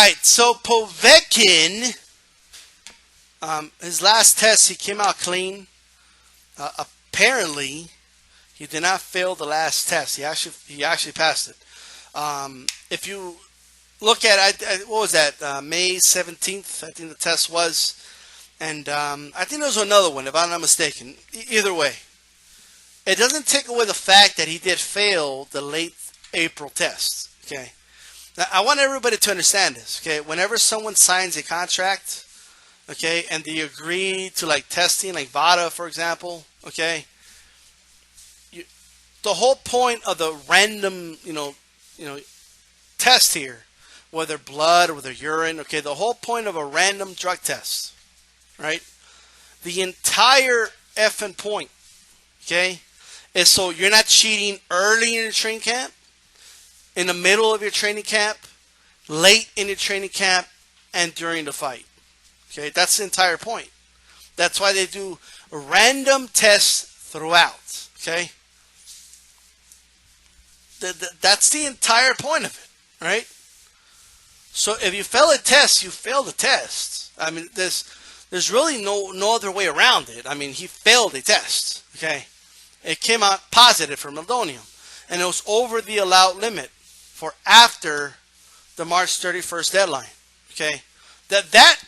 right, so Povetkin, his last test, he came out clean. Apparently, he did not fail the last test. He actually passed it. If you look at what was that? May 17th, I think the test was, and I think there was another one, if I'm not mistaken. Either way, it doesn't take away the fact that he did fail the late April test. Okay. Now, I want everybody to understand this, okay? Whenever someone signs a contract, okay, and they agree to like testing, like VADA, for example, okay, the whole point of the random, test here, whether blood or whether urine, okay, the whole point of a random drug test, right? The entire effing point, okay, is so you're not cheating early in your training camp, in the middle of your training camp, late in your training camp, and during the fight. Okay, that's the entire point. That's why they do random tests throughout. Okay, that's the entire point of it, right? So if you fail a test, you fail the test. I mean, there's really no other way around it. I mean, he failed a test. Okay, it came out positive for meldonium, and it was over the allowed limit for after the March 31st deadline. Okay, that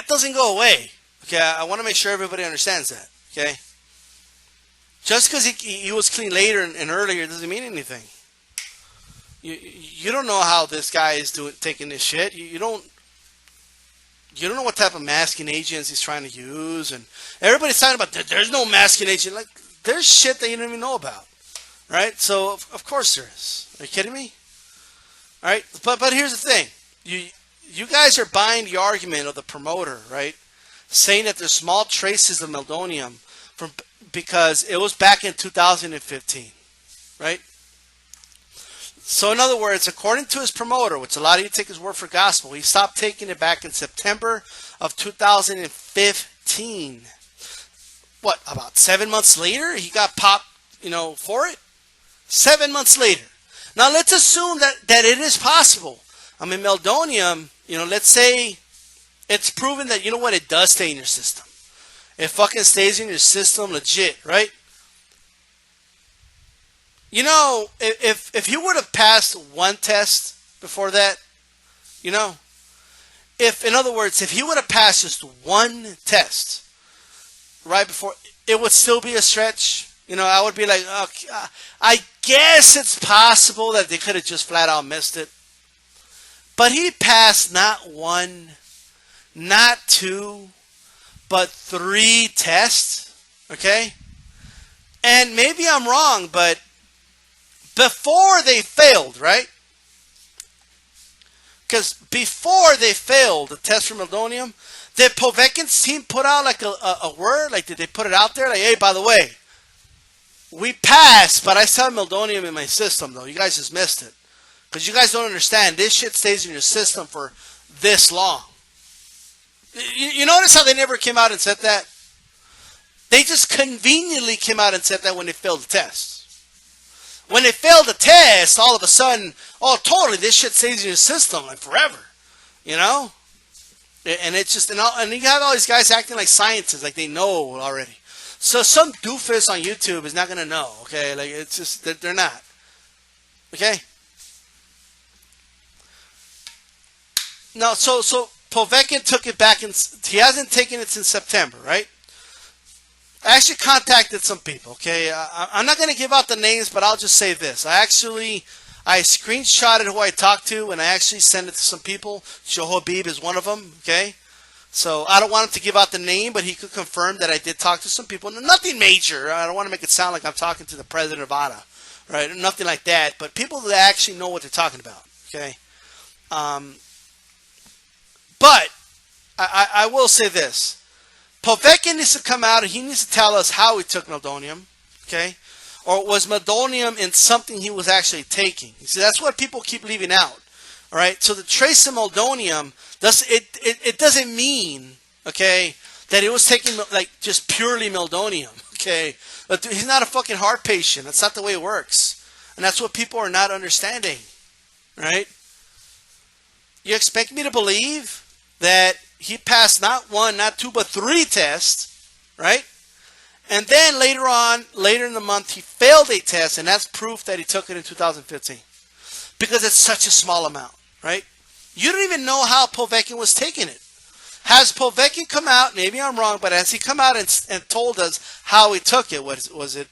doesn't go away. Okay, I want to make sure everybody understands that. Okay, just because he was clean later and earlier doesn't mean anything. You don't know how this guy is taking this shit. You don't know what type of masking agents he's trying to use, and everybody's talking about there's no masking agent. Like, there's shit that you don't even know about, right? So of course there is. Are you kidding me? All right, but here's the thing: you guys are buying the argument of the promoter, right? Saying that there's small traces of meldonium because it was back in 2015, right? So in other words, according to his promoter, which a lot of you take his word for gospel, he stopped taking it back in September of 2015. What, about 7 months later, he got popped, for it? 7 months later. Now, let's assume that it is possible. I mean, meldonium, let's say it's proven that, it does stay in your system. It fucking stays in your system legit, right? If he would have passed one test before that, in other words, if he would have passed just one test right before, it would still be a stretch. I would be like, okay, I guess it's possible that they could have just flat out missed it. But he passed not one, not two, but 3 tests. Okay? And maybe I'm wrong, but before they failed, right? Because before they failed the test for meldonium, did Povetkin's team put out like a word? Like, did they put it out there? Like, hey, by the way, we passed, but I still have meldonium in my system, though. You guys just missed it. Because you guys don't understand. This shit stays in your system for this long. You notice how they never came out and said that? They just conveniently came out and said that when they failed the test. When they failed the test, all of a sudden, totally, this shit stays in your system like forever. And it's just, and you have all these guys acting like scientists, like they know already. So some doofus on YouTube is not going to know, okay? Like, it's just, they're not. Okay? No, so Povetkin took it back, he hasn't taken it since September, right? I actually contacted some people, okay? I'm not going to give out the names, but I'll just say this. I screenshotted who I talked to, and I actually sent it to some people. Shohabib is one of them, okay? So I don't want him to give out the name, but he could confirm that I did talk to some people. Nothing major. I don't want to make it sound like I'm talking to the president of ADA, right? Nothing like that, but people that actually know what they're talking about, okay? But I will say this. Povetkin needs to come out and he needs to tell us how he took meldonium, okay? Or was meldonium in something he was actually taking? You see, that's what people keep leaving out, all right? So the trace of meldonium, it doesn't mean, okay, that he was taking like just purely meldonium, okay? But he's not a fucking heart patient. That's not the way it works. And that's what people are not understanding, right? You expect me to believe that he passed not one, not two, but three tests, right? And then later in the month, he failed a test, and that's proof that he took it in 2015. Because it's such a small amount, right? You don't even know how Povetkin was taking it. Has Povetkin come out, maybe I'm wrong, but has he come out and told us how he took it? Was it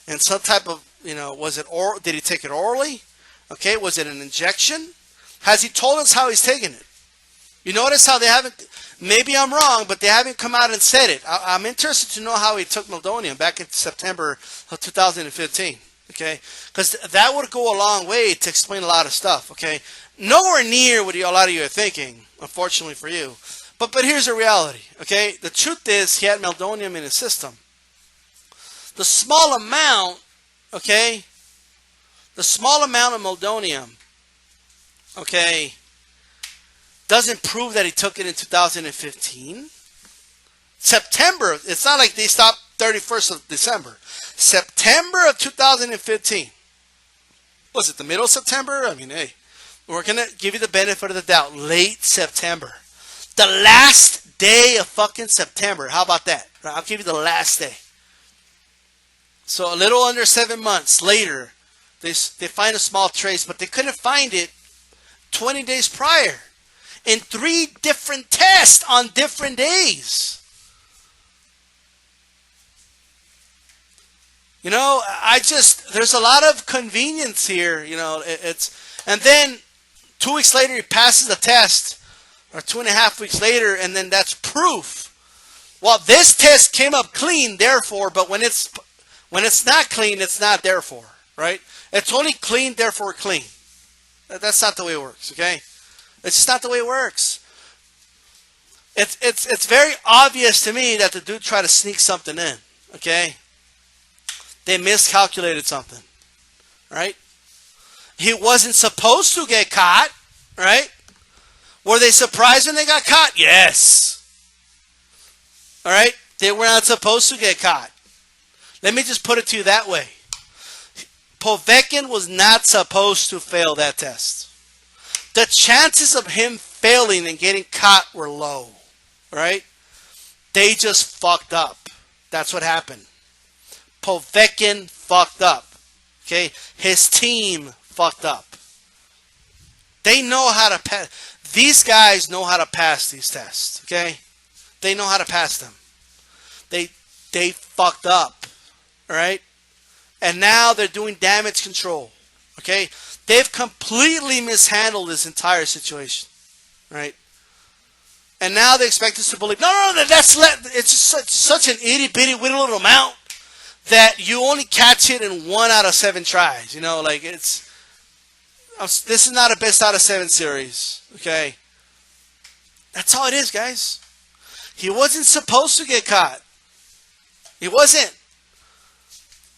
in some type of, was it oral? Did he take it orally? Okay, was it an injection? Has he told us how he's taking it? You notice how they haven't, maybe I'm wrong, but they haven't come out and said it. I'm interested to know how he took meldonium back in September of 2015, okay? Because that would go a long way to explain a lot of stuff, okay? Nowhere near what a lot of you are thinking, unfortunately for you. But here's the reality, okay? The truth is he had meldonium in his system. The small amount, okay? The small amount of meldonium, okay, doesn't prove that he took it in 2015. September, it's not like they stopped 31st of December. September of 2015. Was it the middle of September? I mean, hey, we're going to give you the benefit of the doubt. Late September. The last day of fucking September. How about that? I'll give you the last day. So a little under 7 months later, they find a small trace, but they couldn't find it 20 days prior. In 3 different tests on different days. There's a lot of convenience here, and then 2 weeks later he passes the test, or 2.5 weeks later, and then that's proof. Well, this test came up clean, therefore, but when it's not clean, it's not therefore, right? It's only clean, therefore clean. That's not the way it works, okay? It's just not the way it works. It's very obvious to me that the dude tried to sneak something in, okay? They miscalculated something, right? He wasn't supposed to get caught, right? Were they surprised when they got caught? Yes. All right? They were not supposed to get caught. Let me just put it to you that way. Povetkin was not supposed to fail that test. The chances of him failing and getting caught were low, right? They just fucked up. That's what happened. Povetkin fucked up, okay? His team fucked up. They know how to pass. These guys know how to pass these tests, okay? They know how to pass them. They fucked up, all right? And now they're doing damage control, okay? They've completely mishandled this entire situation, right? And now they expect us to believe, no, it's such an itty-bitty little amount that you only catch it in 1 out of 7 tries. This is not a best out of 7 series, okay? That's all it is, guys. He wasn't supposed to get caught. He wasn't.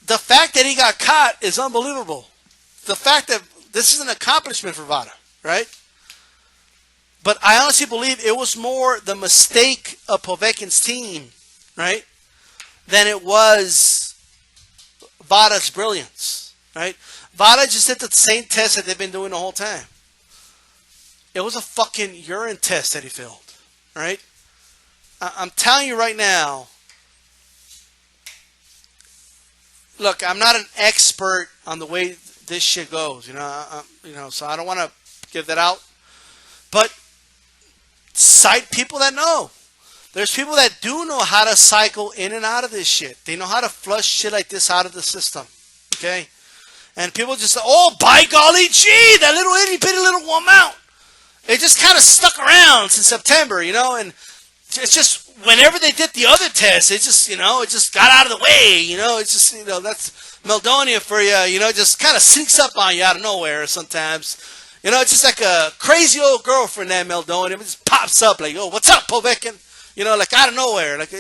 The fact that he got caught is unbelievable. The fact that this is an accomplishment for Vada, right? But I honestly believe it was more the mistake of Povetkin's team, right, than it was Vada's brilliance, right? Vada just did the same test that they've been doing the whole time. It was a fucking urine test that he failed, right? I'm telling you right now. Look, I'm not an expert on the way this shit goes, so I don't want to give that out. But cite people that know. There's people that do know how to cycle in and out of this shit. They know how to flush shit like this out of the system, okay? And people just say, oh, by golly gee, that little itty-bitty little amount. It just kind of stuck around since September, and it's just whenever they did the other tests, it just, it just got out of the way, it's just, that's meldonium for you, it just kind of sneaks up on you out of nowhere sometimes. It's just like a crazy old girlfriend, that meldonium. It just pops up like, oh, what's up, Povetkin? Like out of nowhere. Like,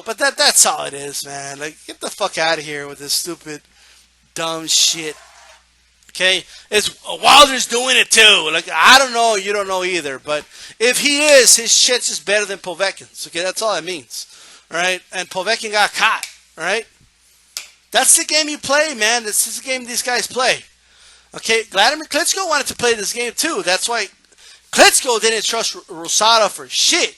but that's all it is, man. Like, get the fuck out of here with this stupid, dumb shit. Okay? Wilder's doing it too. Like, I don't know, you don't know either. But if he is, his shit's just better than Povetkin's. Okay? That's all it means. All right? And Povetkin got caught. All right? That's the game you play, man. This is the game these guys play. Okay, Vladimir Klitschko wanted to play this game too. That's why Klitschko didn't trust Rosado for shit.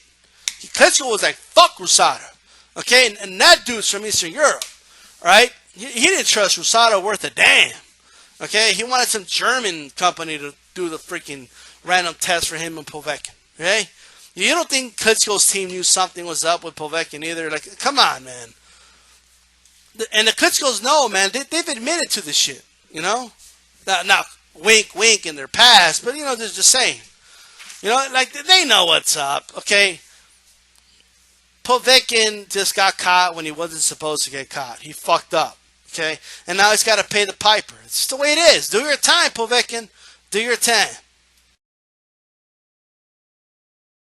Klitschko was like, fuck Rosado. Okay, and that dude's from Eastern Europe. Right? He didn't trust Rosado worth a damn. Okay, he wanted some German company to do the freaking random test for him and Povetkin. Okay? You don't think Klitschko's team knew something was up with Povetkin either? Like, come on, man. And the Klitschkos know, man. They've admitted to this shit. You know? Now, wink, wink in their past, but, you know, they're just saying. You know, like, they know what's up. Okay? Povetkin just got caught when he wasn't supposed to get caught. He fucked up. Okay? And now he's got to pay the piper. It's just the way it is. Do your time, Povetkin. Do your time.